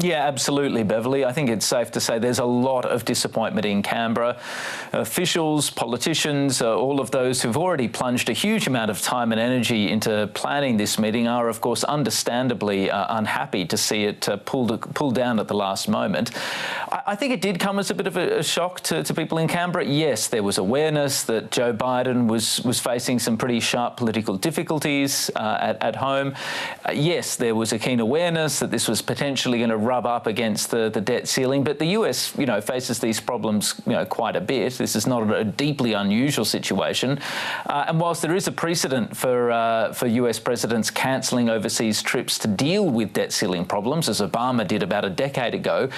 Yeah, absolutely, Beverly. I think it's safe to say there's a lot of disappointment in Canberra. Officials, politicians, all of those who've already plunged a huge amount of time and energy into planning this meeting are, of course, understandably unhappy to see it pulled down at the last moment. I think it did come as a bit of a shock to people in Canberra. Yes, there was awareness that Joe Biden was facing some pretty sharp political difficulties at home. Yes, there was a keen awareness that this was potentially going to rub up against the debt ceiling, but the US, faces these problems, quite a bit. This is not a deeply unusual situation. And whilst there is a precedent for US presidents cancelling overseas trips to deal with debt ceiling problems, as Obama did about a decade ago,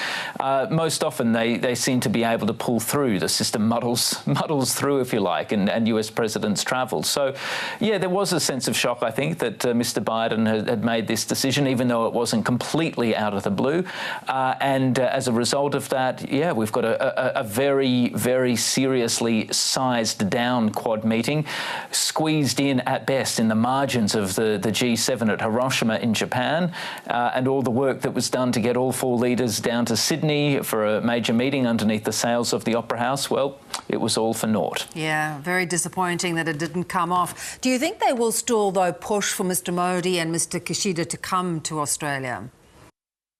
most often they seem to be able to pull through. The system muddles through, if you like, and US presidents travel. So, yeah, there was a sense of shock, I think, that Mr. Biden had made this decision, even though it wasn't completely out of the blue. And as a result of that, yeah, we've got a very, very seriously sized down Quad meeting, squeezed in at best in the margins of the G7 at Hiroshima in Japan, and all the work that was done to get all four leaders down to Sydney for a major meeting underneath the sails of the Opera House, well, it was all for naught. Yeah, very disappointing that it didn't come off. Do you think they will still, though, push for Mr. Modi and Mr. Kishida to come to Australia?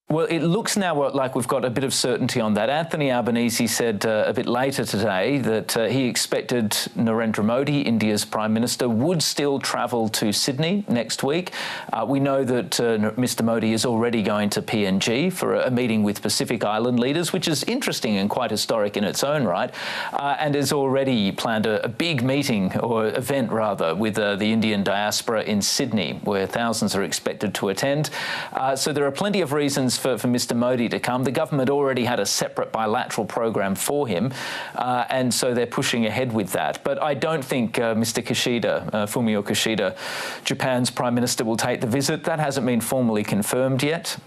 Well, it looks now like we've got a bit of certainty on that. Anthony Albanese said a bit later today that he expected Narendra Modi, India's Prime Minister, would still travel to Sydney next week. We know that Mr. Modi is already going to PNG for a meeting with Pacific Island leaders, which is interesting and quite historic in its own right, and has already planned a big meeting, or event rather, with the Indian diaspora in Sydney, where thousands are expected to attend. So there are plenty of reasons for Mr. Modi to come. The government already had a separate bilateral program for him, and so they're pushing ahead with that. But I don't think Mr. Kishida, Fumio Kishida, Japan's Prime Minister, will take the visit. That hasn't been formally confirmed yet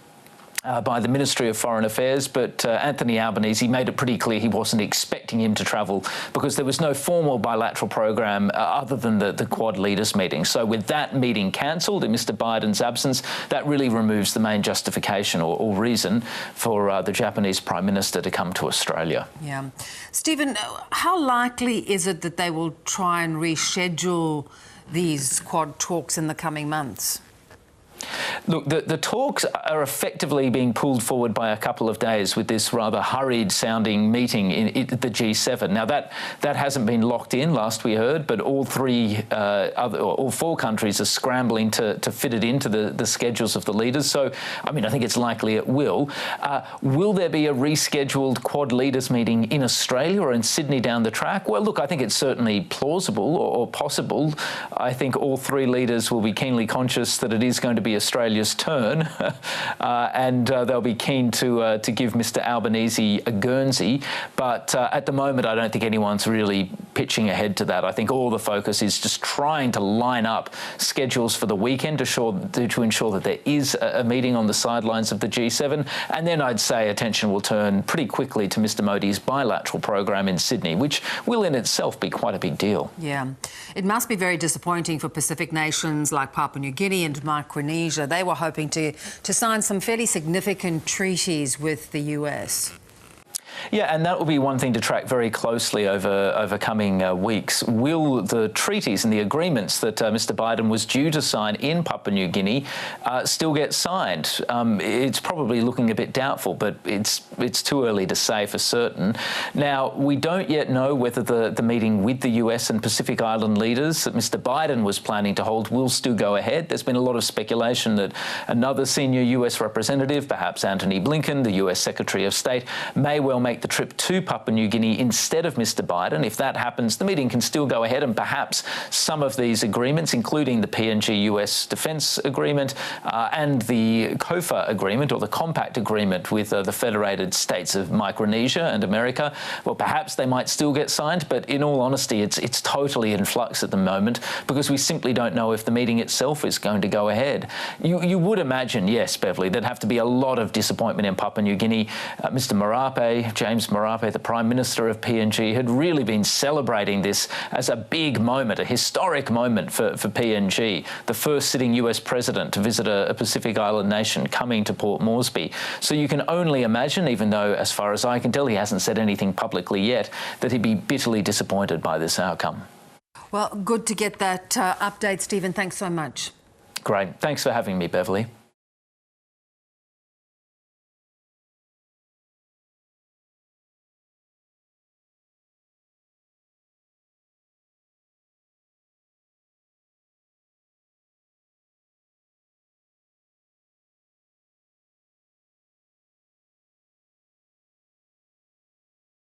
by the Ministry of Foreign Affairs, but Anthony Albanese made it pretty clear he wasn't expecting him to travel because there was no formal bilateral program other than the Quad leaders meeting. So with that meeting cancelled in Mr. Biden's absence, that really removes the main justification or reason for the Japanese Prime Minister to come to Australia. Yeah. Stephen, how likely is it that they will try and reschedule these Quad talks in the coming months? Look, the talks are effectively being pulled forward by a couple of days with this rather hurried-sounding meeting in the G7. Now, that hasn't been locked in, last we heard, but all four countries are scrambling to fit it into the schedules of the leaders. So, I mean, I think it's likely it will. Will there be a rescheduled Quad leaders meeting in Australia or in Sydney down the track? Well, look, I think it's certainly plausible or possible. I think all three leaders will be keenly conscious that it is going to be Australia's turn, and they'll be keen to give Mr. Albanese a Guernsey. But at the moment, I don't think anyone's really pitching ahead to that. I think all the focus is just trying to line up schedules for the weekend to ensure that there is a meeting on the sidelines of the G7. And then I'd say attention will turn pretty quickly to Mr. Modi's bilateral program in Sydney, which will in itself be quite a big deal. Yeah. It must be very disappointing for Pacific nations like Papua New Guinea and Micronesia. They were hoping to sign some fairly significant treaties with the US. Yeah, and that will be one thing to track very closely over coming weeks. Will the treaties and the agreements that Mr. Biden was due to sign in Papua New Guinea still get signed? It's probably looking a bit doubtful, but it's too early to say for certain. Now, we don't yet know whether the meeting with the US and Pacific Island leaders that Mr. Biden was planning to hold will still go ahead. There's been a lot of speculation that another senior US representative, perhaps Antony Blinken, the US Secretary of State, may well make the trip to Papua New Guinea instead of Mr. Biden. If that happens, the meeting can still go ahead, and perhaps some of these agreements, including the PNG US Defence Agreement and the COFA Agreement, or the Compact Agreement with the Federated States of Micronesia and America, well, perhaps they might still get signed, but in all honesty, it's totally in flux at the moment because we simply don't know if the meeting itself is going to go ahead. You would imagine, yes, Beverly, there'd have to be a lot of disappointment in Papua New Guinea. Mr. Marape, James Marape, the Prime Minister of PNG, had really been celebrating this as a big moment, a historic moment for PNG, the first sitting US president to visit a Pacific Island nation coming to Port Moresby. So you can only imagine, even though, as far as I can tell, he hasn't said anything publicly yet, that he'd be bitterly disappointed by this outcome. Well, good to get that update, Stephen. Thanks so much. Great. Thanks for having me, Beverly.